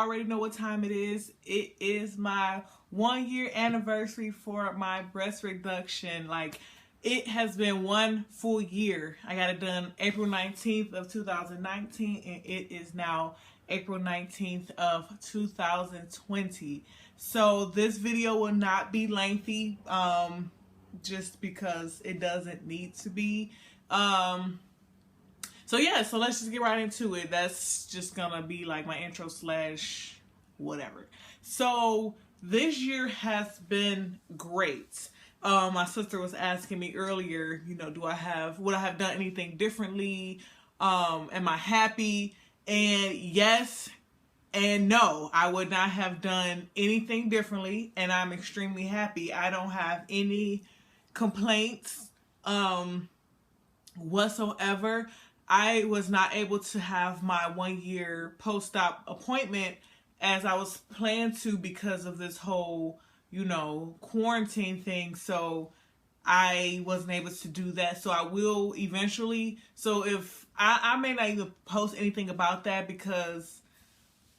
already know what time it is. It is my 1-year anniversary for my breast reduction. Like, it has been 1 full year. I got it done April 19th of 2019, and it is now April 19th of 2020. So this video will not be lengthy, just because it doesn't need to be. So yeah, so let's just get right into it. That's just gonna be like my intro slash whatever. So this year has been great. My sister was asking me earlier, you know, would I have done anything differently? Am I happy? And yes and no, I would not have done anything differently, and I'm extremely happy. I don't have any complaints whatsoever. I was not able to have my 1-year post-op appointment as I was planned to because of this whole, you know, quarantine thing. So I wasn't able to do that. So I will eventually. So if I may not even post anything about that, because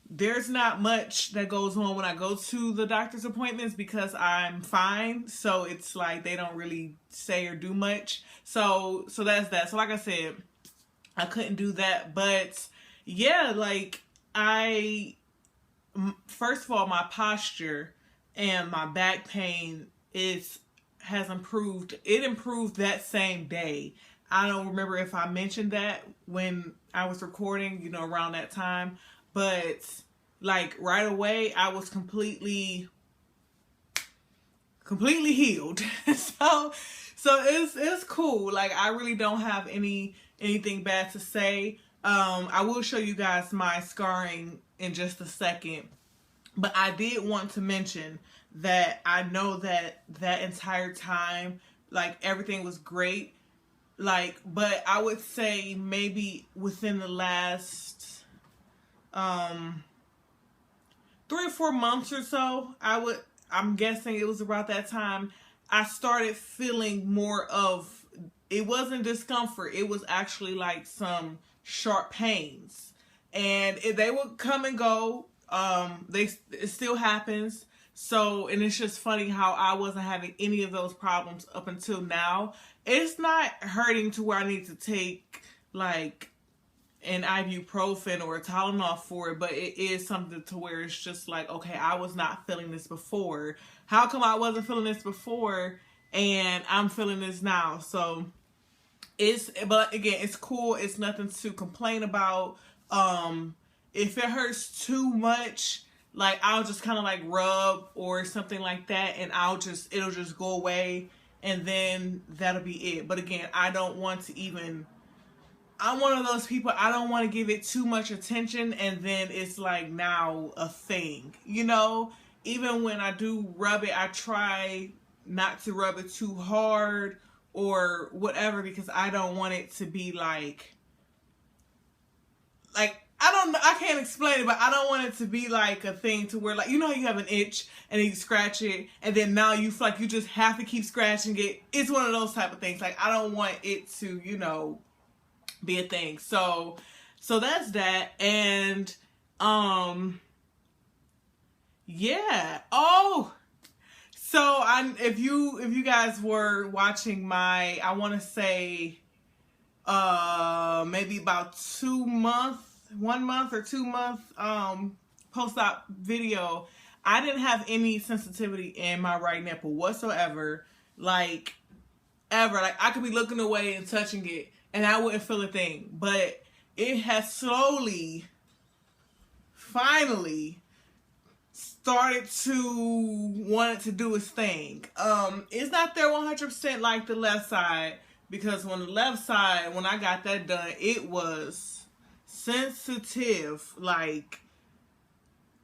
there's not much that goes on when I go to the doctor's appointments, because I'm fine. So it's like they don't really say or do much. So that's that. So like I said, I couldn't do that. But yeah, like first of all, my posture and my back pain has improved. It improved that same day. I don't remember if I mentioned that when I was recording, you know, around that time, but like right away I was completely healed. so it's cool. Like, I really don't have anything bad to say. I will show you guys my scarring in just a second, but I did want to mention that I know that entire time, like, everything was great. Like, but I would say maybe within the last 3 or 4 months or so, I'm guessing it was about that time, I started feeling more of, it wasn't discomfort, it was actually like some sharp pains, and they would come and go. It still happens. So, and it's just funny how I wasn't having any of those problems up until now. It's not hurting to where I need to take like an ibuprofen or a Tylenol for it, but it is something to where it's just like, okay, I was not feeling this before. How come I wasn't feeling this before and I'm feeling this now? So but again, it's cool. It's nothing to complain about. If it hurts too much, like, I'll just kind of like rub or something like that, and it'll just go away, and then that'll be it. But again, I'm one of those people, I don't want to give it too much attention, and then it's like now a thing, you know? Even when I do rub it, I try not to rub it too hard or whatever, because I don't want it to be like I don't know, I can't explain it, but I don't want it to be like a thing to where, like, you know how you have an itch and then you scratch it, and then now you feel like you just have to keep scratching it. It's one of those type of things. Like, I don't want it to, you know, be a thing. So that's that. And yeah. Oh, so if you guys were watching my, I want to say maybe about 1 month or 2 month post-op video, I didn't have any sensitivity in my right nipple whatsoever. Like, ever. Like, I could be looking away and touching it and I wouldn't feel a thing. But it has slowly, finally started to want to do its thing. It's not there 100% like the left side, because on the left side, when I got that done, it was sensitive like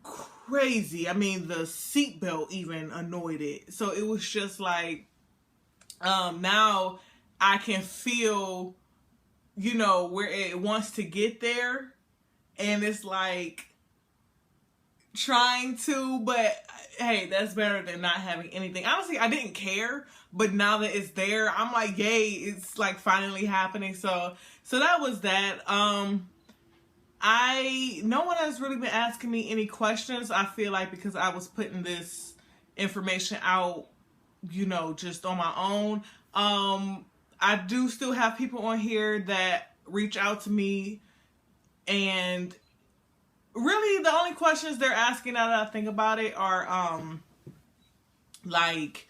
crazy. I mean, the seatbelt even annoyed it. So it was just like, now I can feel, you know, where it wants to get there, and it's like trying to, but hey, that's better than not having anything. Honestly, I didn't care, but now that it's there, I'm like, yay, it's like finally happening. So that was that. no one has really been asking me any questions. I feel like because I was putting this information out, you know, just on my own. I do still have people on here that reach out to me, and really the only questions they're asking now that I think about it are like,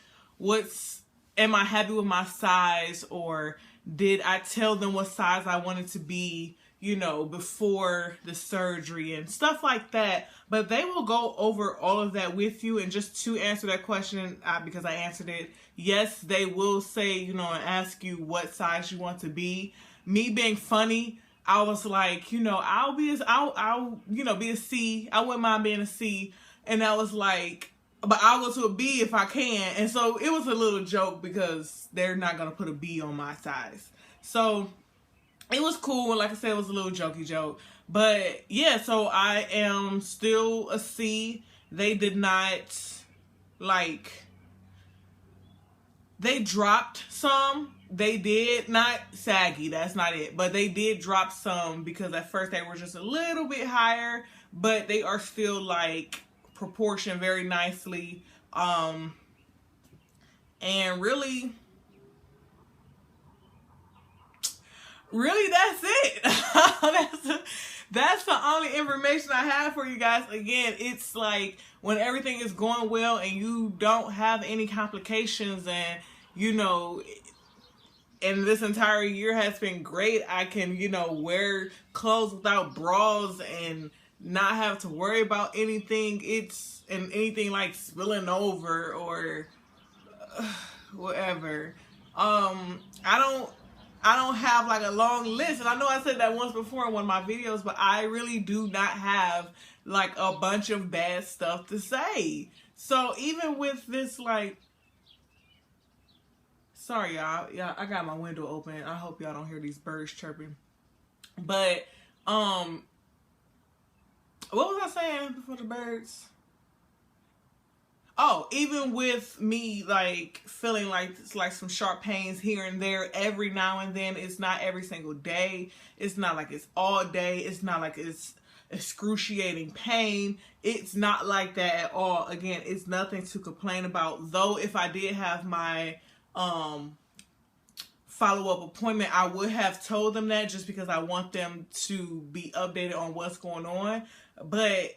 am I happy with my size, or did I tell them what size I wanted to be, you know, before the surgery and stuff like that. But they will go over all of that with you. And just to answer that question, because I answered it, yes, they will say, you know, and ask you what size you want to be. Me being funny, I was like, you know, I'll you know, be a C. I wouldn't mind being a C. And I was like, but I'll go to a B if I can. And so it was a little joke because they're not going to put a B on my size. So it was cool. Like I said, it was a little jokey joke. But yeah, so I am still a C. They did not, like, they dropped some. They did, not saggy, that's not it. But they did drop some because at first they were just a little bit higher. But they are still, like, proportioned very nicely. And really that's it. That's the only information I have for you guys. Again, it's like when everything is going well and you don't have any complications, and you know, and this entire year has been great. I can, you know, wear clothes without bras and not have to worry about anything. Anything like spilling over or whatever. I don't have like a long list, and I know I said that once before in one of my videos, but I really do not have like a bunch of bad stuff to say. So even with this, like, sorry y'all, I got my window open. I hope y'all don't hear these birds chirping. But what was I saying before the birds? Oh, even with me, like, feeling like it's like some sharp pains here and there every now and then. It's not every single day. It's not like it's all day. It's not like it's excruciating pain. It's not like that at all. Again, it's nothing to complain about. Though if I did have my follow-up appointment, I would have told them that just because I want them to be updated on what's going on. But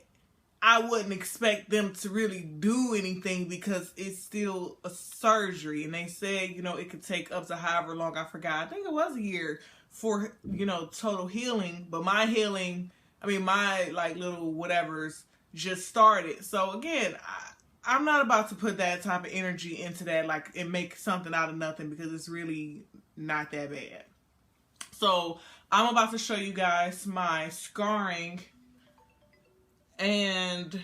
I wouldn't expect them to really do anything because it's still a surgery. And they said, you know, it could take up to however long, I forgot. I think it was a year for, you know, total healing. But my healing, I mean, my like little whatevers just started. So again, I'm not about to put that type of energy into that, like, and make something out of nothing, because it's really not that bad. So I'm about to show you guys my scarring, and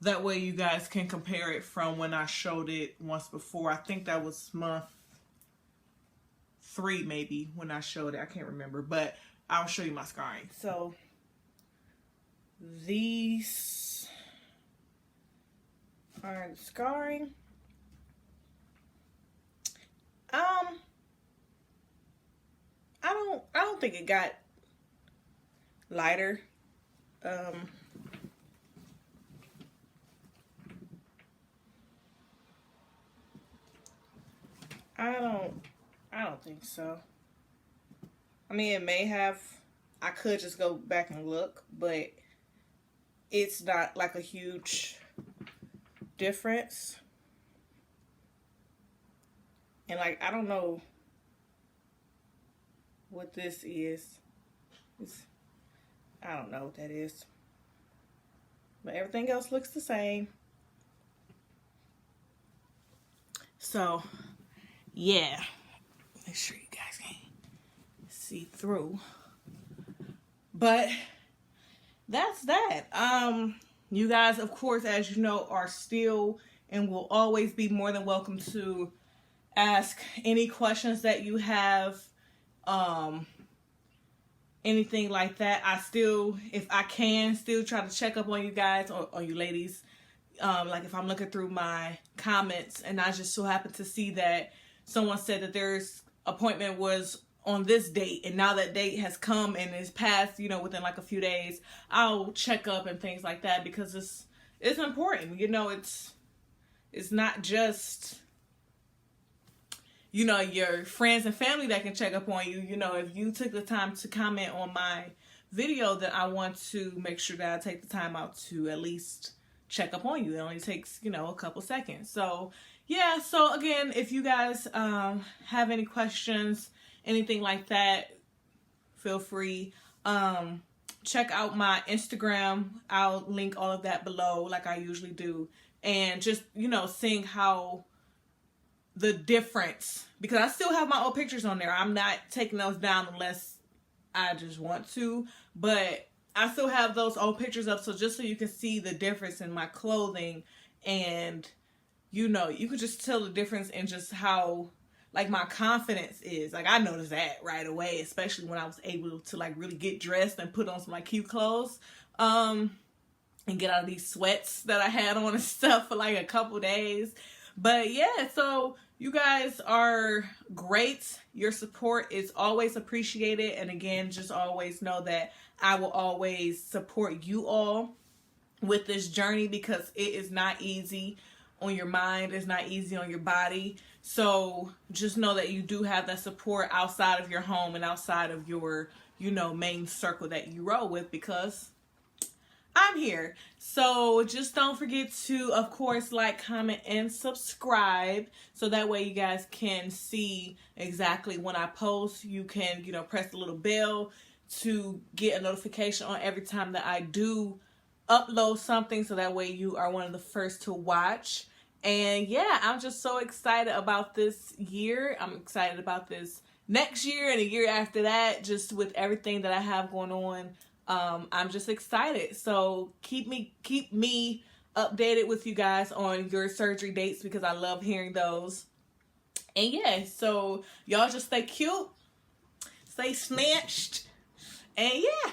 that way you guys can compare it from when I showed it once before. I think that was month 3 maybe when I showed it. I can't remember, but I'll show you my scarring. So these are the scarring. I don't think it got lighter. I don't think so. I mean, it may have. I could just go back and look, but it's not like a huge difference. And like, I don't know what this is. I don't know what that is. But everything else looks the same. So, yeah. Make sure you guys can see through. But that's that. You guys, of course, as you know, are still and will always be more than welcome to ask any questions that you have. Anything like that. I still, if I can, still try to check up on you guys, or on you ladies. Like if I'm looking through my comments and I just so happen to see that someone said that their appointment was on this date, and now that date has come and is passed, you know, within like a few days, I'll check up and things like that, because it's important. You know, it's not just, you know, your friends and family that can check up on you. You know, if you took the time to comment on my video, then I want to make sure that I take the time out to at least check up on you. It only takes, you know, a couple seconds. So yeah, so again, if you guys have any questions, anything like that, feel free. Check out my Instagram. I'll link all of that below like I usually do. And just, you know, seeing how the difference, because I still have my old pictures on there. I'm not taking those down unless I just want to, but I still have those old pictures up, so just so you can see the difference in my clothing, and you know, you can just tell the difference in just how like my confidence is. Like I noticed that right away, especially when I was able to like really get dressed and put on some like cute clothes, and get out of these sweats that I had on and stuff for like a couple days. But yeah, so you guys are great. Your support is always appreciated. And again, just always know that I will always support you all with this journey, because it is not easy on your mind. It's not easy on your body. So just know that you do have that support outside of your home and outside of your, you know, main circle that you roll with, because I'm here. So just don't forget to, of course, like, comment, and subscribe, so that way you guys can see exactly when I post. You can, you know, press the little bell to get a notification on every time that I do upload something, so that way you are one of the first to watch. And yeah, I'm just so excited about this year. I'm excited about this next year and a year after that, just with everything that I have going on. I'm just excited. So keep me updated with you guys on your surgery dates, because I love hearing those. And yeah, so y'all just stay cute, stay snatched, and yeah.